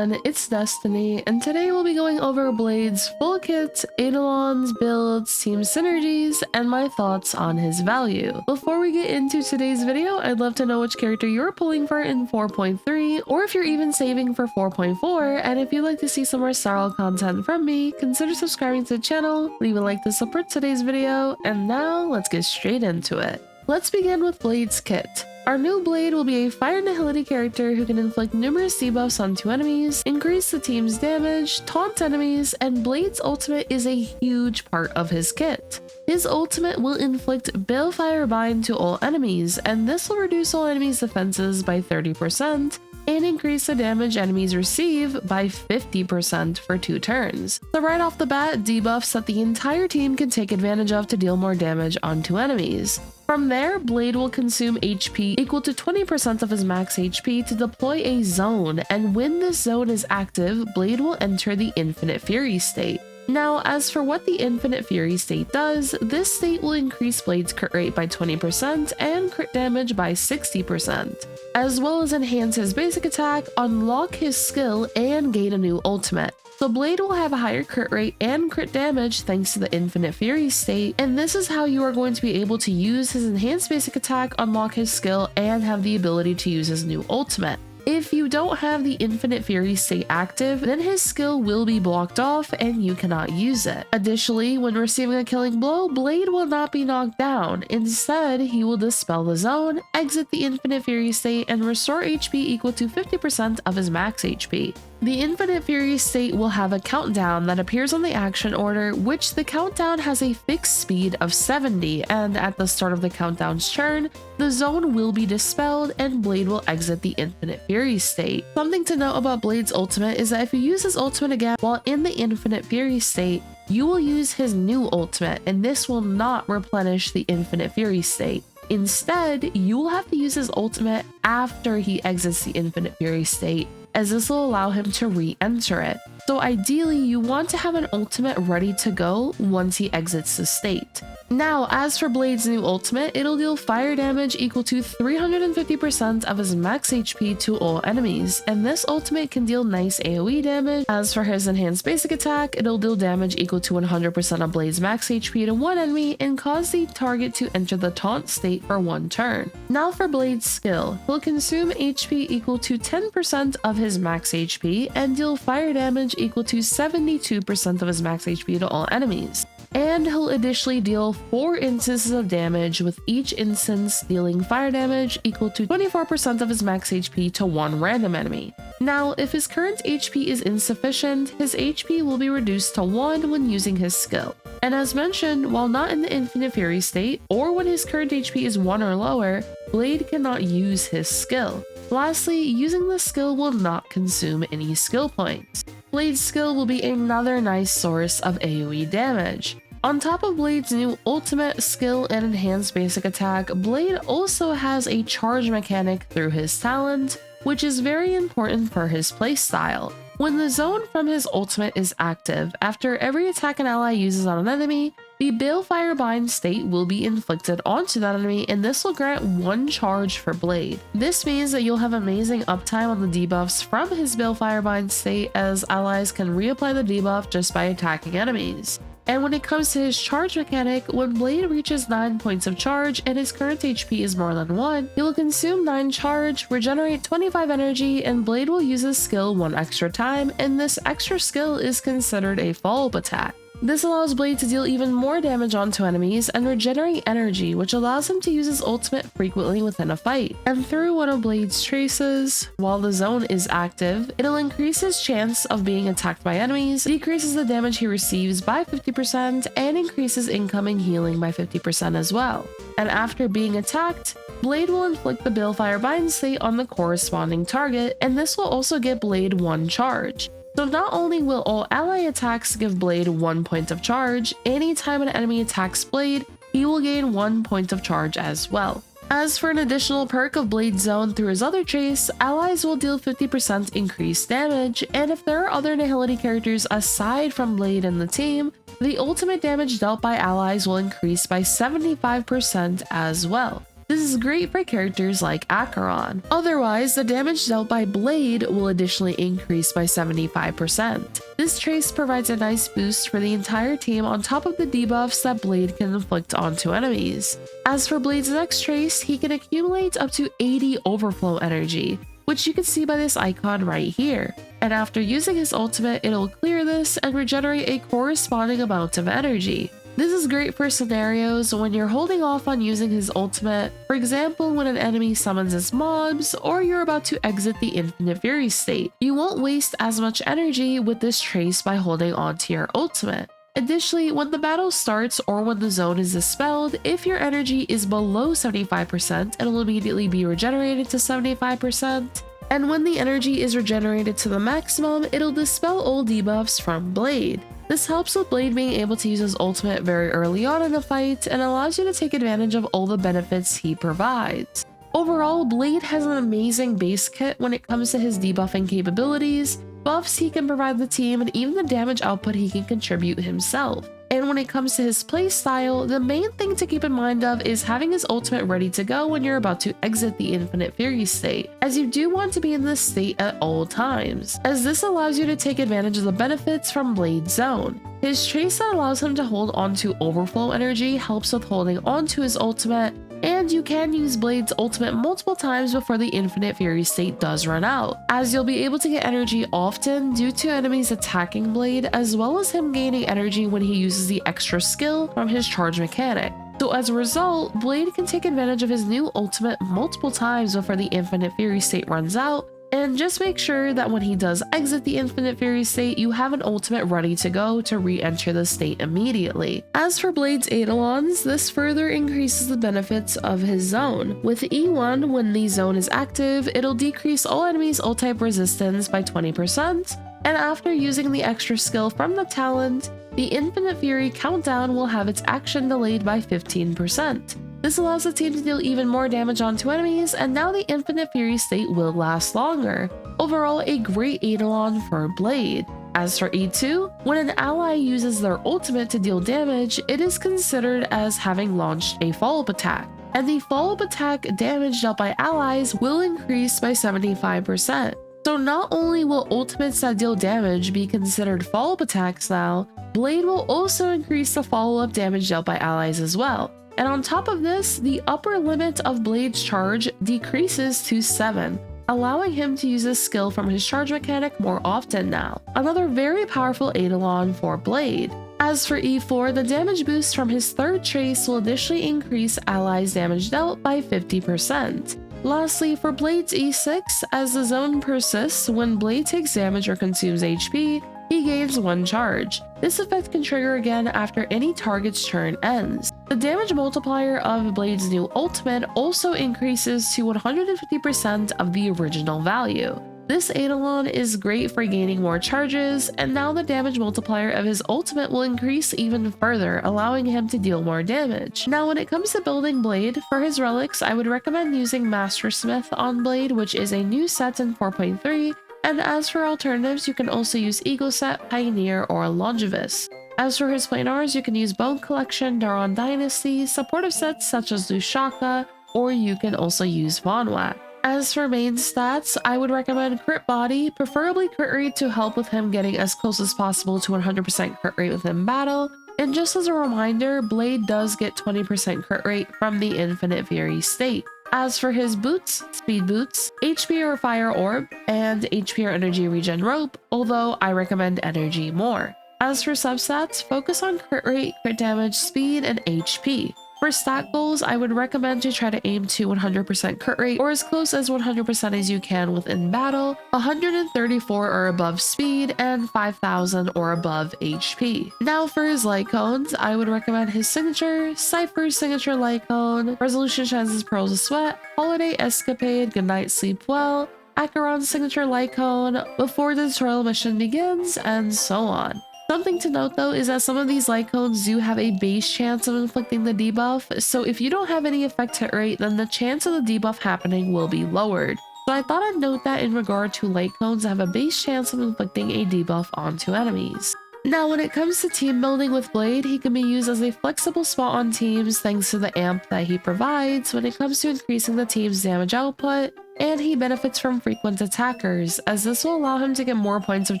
everyone, it's Destiny, and today we'll be going over Blade's full kit, Eidolons, builds, team synergies, and my thoughts on his value. Before we get into today's video, I'd love to know which character you're pulling for in 4.3, or if you're even saving for 4.4, and if you'd like to see some more Star Rail content from me, consider subscribing to the channel, leave a like to support today's video, and now let's get straight into it. Let's begin with Blade's kit. Our new Blade will be a Fire Nihility character who can inflict numerous debuffs onto enemies, increase the team's damage, taunt enemies, and Blade's ultimate is a huge part of his kit. His ultimate will inflict Balefire Bind to all enemies, and this will reduce all enemies' defenses by 30%, and increase the damage enemies receive by 50% for 2 turns. So right off the bat, debuffs that the entire team can take advantage of to deal more damage onto enemies. From there, Blade will consume HP equal to 20% of his max HP to deploy a zone, and when this zone is active, Blade will enter the Infinite Fury state. Now, as for what the Infinite Fury state does, this state will increase Blade's crit rate by 20% and crit damage by 60%, as well as enhance his basic attack, unlock his skill, and gain a new ultimate. So Blade will have a higher crit rate and crit damage thanks to the Infinite Fury state, and this is how you are going to be able to use his enhanced basic attack, unlock his skill, and have the ability to use his new ultimate. If you don't have the Infinite Fury state active, then his skill will be blocked off and you cannot use it. Additionally, when receiving a killing blow, Blade will not be knocked down. Instead, he will dispel the zone, exit the Infinite Fury state, and restore HP equal to 50% of his max HP. The Infinite Fury state will have a countdown that appears on the action order, which the countdown has a fixed speed of 70, and at the start of the countdown's turn, the zone will be dispelled and Blade will exit the Infinite Fury state. Something to note about Blade's ultimate is that if you use his ultimate again while in the Infinite Fury state, you will use his new ultimate, and this will not replenish the Infinite Fury state. Instead, you will have to use his ultimate after he exits the Infinite Fury state, as this will allow him to re-enter it. So ideally, you want to have an ultimate ready to go once he exits the state. Now, as for Blade's new ultimate, it'll deal fire damage equal to 350% of his max HP to all enemies, and this ultimate can deal nice AoE damage. As for his enhanced basic attack, it'll deal damage equal to 100% of Blade's max HP to one enemy and cause the target to enter the taunt state for 1 turn. Now for Blade's skill, he'll consume HP equal to 10% of his max HP and deal fire damage equal to 72% of his max HP to all enemies. And he'll additionally deal 4 instances of damage, with each instance dealing fire damage equal to 24% of his max HP to 1 random enemy. Now, if his current HP is insufficient, his HP will be reduced to 1 when using his skill. And as mentioned, while not in the Infinite Fury state, or when his current HP is 1 or lower, Blade cannot use his skill. Lastly, using the skill will not consume any skill points. Blade's skill will be another nice source of AoE damage. On top of Blade's new ultimate, skill, and enhanced basic attack, Blade also has a charge mechanic through his talent, which is very important for his playstyle. When the zone from his ultimate is active, after every attack an ally uses on an enemy, the Balefire Bind state will be inflicted onto that enemy, and this will grant 1 charge for Blade. This means that you'll have amazing uptime on the debuffs from his Balefire Bind state, as allies can reapply the debuff just by attacking enemies. And when it comes to his charge mechanic, when Blade reaches 9 points of charge and his current HP is more than 1, he will consume 9 charge, regenerate 25 energy, and Blade will use his skill 1 extra time, and this extra skill is considered a follow-up attack. This allows Blade to deal even more damage onto enemies and regenerate energy, which allows him to use his ultimate frequently within a fight. And through one of Blade's traces, while the zone is active, it'll increase his chance of being attacked by enemies, decreases the damage he receives by 50%, and increases incoming healing by 50% as well. And after being attacked, Blade will inflict the Balefire Bind state on the corresponding target, and this will also get Blade 1 charge. So not only will all ally attacks give Blade 1 point of charge, anytime an enemy attacks Blade, he will gain 1 point of charge as well. As for an additional perk of Blade's zone through his other trace, allies will deal 50% increased damage, and if there are other Nihility characters aside from Blade in the team, the ultimate damage dealt by allies will increase by 75% as well. This is great for characters like Acheron. Otherwise, the damage dealt by Blade will additionally increase by 75%. This trace provides a nice boost for the entire team on top of the debuffs that Blade can inflict onto enemies. As for Blade's next trace, he can accumulate up to 80 overflow energy, which you can see by this icon right here. And after using his ultimate, it'll clear this and regenerate a corresponding amount of energy. This is great for scenarios when you're holding off on using his ultimate, for example when an enemy summons his mobs or you're about to exit the Infinite Fury state. You won't waste as much energy with this trace by holding on to your ultimate. Additionally, when the battle starts or when the zone is dispelled, if your energy is below 75%, it'll immediately be regenerated to 75%. And when the energy is regenerated to the maximum, it'll dispel all debuffs from Blade. This helps with Blade being able to use his ultimate very early on in the fight and allows you to take advantage of all the benefits he provides. Overall, Blade has an amazing base kit when it comes to his debuffing capabilities, buffs he can provide the team, and even the damage output he can contribute himself. And when it comes to his playstyle, the main thing to keep in mind of is having his ultimate ready to go when you're about to exit the Infinite Fury state, as you do want to be in this state at all times, as this allows you to take advantage of the benefits from Blade's zone. His trace that allows him to hold onto overflow energy helps with holding onto his ultimate, and you can use Blade's ultimate multiple times before the Infinite Fury state does run out, as you'll be able to get energy often due to enemies attacking Blade, as well as him gaining energy when he uses the extra skill from his charge mechanic. So as a result, Blade can take advantage of his new ultimate multiple times before the Infinite Fury state runs out, and just make sure that when he does exit the Infinite Fury state, you have an ultimate ready to go to re-enter the state immediately. As for Blade's Eidolons, this further increases the benefits of his zone. With E1, when the zone is active, it'll decrease all enemies' ult-type resistance by 20%, and after using the extra skill from the talent, the Infinite Fury countdown will have its action delayed by 15%. This allows the team to deal even more damage onto enemies, and now the Infinite Fury state will last longer. Overall, a great Eidolon for Blade. As for E2, when an ally uses their ultimate to deal damage, it is considered as having launched a follow-up attack, and the follow-up attack damage dealt by allies will increase by 75%. So not only will ultimates that deal damage be considered follow-up attacks now, Blade will also increase the follow-up damage dealt by allies as well. And on top of this, the upper limit of Blade's charge decreases to 7, allowing him to use his skill from his charge mechanic more often now. Another very powerful Eidolon for Blade. As for E4, the damage boost from his third trace will additionally increase allies' damage dealt by 50%. Lastly, for Blade's E6, as the zone persists, when Blade takes damage or consumes HP, he gains 1 charge. This effect can trigger again after any target's turn ends. The damage multiplier of Blade's new ultimate also increases to 150% of the original value. This Eidolon is great for gaining more charges, and now the damage multiplier of his ultimate will increase even further, allowing him to deal more damage. Now when it comes to building Blade, for his relics I would recommend using Mastersmith on Blade, which is a new set in 4.3, and as for alternatives, you can also use Eagle Set, Pioneer, or Longevous. As for his Planars, you can use Bone Collection, Daron Dynasty, supportive sets such as Lushaka, or you can also use Vonwak. As for main stats, I would recommend Crit Body, preferably Crit Rate to help with him getting as close as possible to 100% Crit Rate within battle, and just as a reminder, Blade does get 20% Crit Rate from the Infinite Fury state. As for his boots, Speed Boots, HP or Fire Orb, and HP or Energy Regen Rope, although I recommend Energy more. As for substats, focus on Crit Rate, Crit Damage, Speed, and HP. For stat goals, I would recommend to try to aim to 100% crit rate or as close as 100% as you can within battle, 134 or above speed, and 5000 or above HP. Now for his light cones, I would recommend his signature, Cypher's signature light cone, Resolution Shines his Pearls of Sweat, Holiday Escapade, Goodnight Sleep Well, Acheron's signature light cone, Before the tutorial mission begins, and so on. Something to note though is that some of these light cones do have a base chance of inflicting the debuff, so if you don't have any effect hit rate, then the chance of the debuff happening will be lowered. So I thought I'd note that in regard to light cones that have a base chance of inflicting a debuff onto enemies. Now, when it comes to team building with Blade, he can be used as a flexible spot on teams thanks to the amp that he provides when it comes to increasing the team's damage output, and he benefits from frequent attackers, as this will allow him to get more points of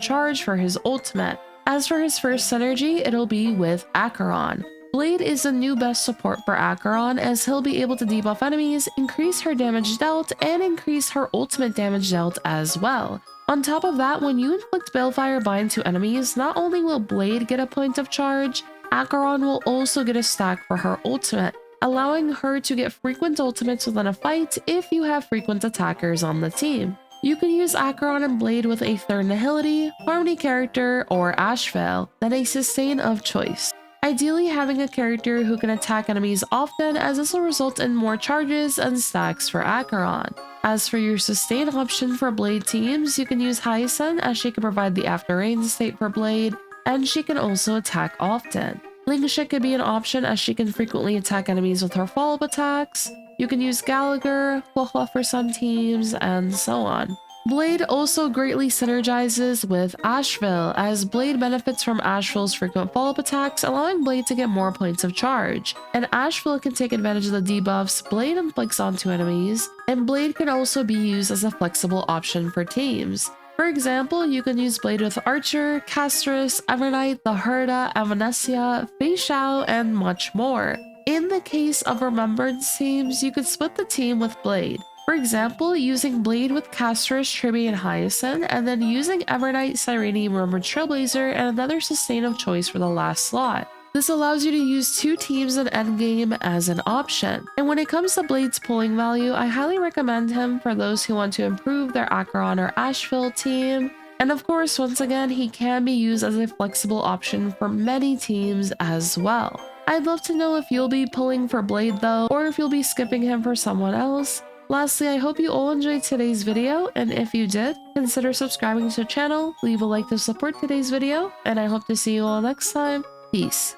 charge for his ultimate. As for his first synergy, it'll be with Acheron. Blade is the new best support for Acheron, as he'll be able to debuff enemies, increase her damage dealt, and increase her ultimate damage dealt as well. On top of that, when you inflict Balefire Bind to enemies, not only will Blade get a point of charge, Acheron will also get a stack for her ultimate, allowing her to get frequent ultimates within a fight if you have frequent attackers on the team. You can use Acheron and Blade with a Fire Nihility, Harmony character, or Ashveil, then a sustain of choice. Ideally, having a character who can attack enemies often, as this will result in more charges and stacks for Acheron. As for your sustain option for Blade teams, you can use Hyacinth, as she can provide the after rain state for Blade, and she can also attack often. Lingsha could be an option, as she can frequently attack enemies with her follow-up attacks. You can use Gallagher, Huohua for some teams, and so on. Blade also greatly synergizes with Ashveil, as Blade benefits from Ashveil's frequent follow-up attacks, allowing Blade to get more points of charge. And Ashveil can take advantage of the debuffs Blade inflicts onto enemies, and Blade can also be used as a flexible option for teams. For example, you can use Blade with Archer, Castorice, Evernight, the Herda, Avanesia, Feixiao, and much more. In the case of Remembrance teams, you could split the team with Blade. For example, using Blade with Castorice, Tribby, and Hyacinth, and then using Evernight, Cyrene, Remembered Trailblazer, and another sustain of choice for the last slot. This allows you to use two teams in endgame as an option. And when it comes to Blade's pulling value, I highly recommend him for those who want to improve their Acheron or Ashveil team. And of course, once again, he can be used as a flexible option for many teams as well. I'd love to know if you'll be pulling for Blade though, or if you'll be skipping him for someone else. Lastly, I hope you all enjoyed today's video, and if you did, consider subscribing to the channel, leave a like to support today's video, and I hope to see you all next time. Peace.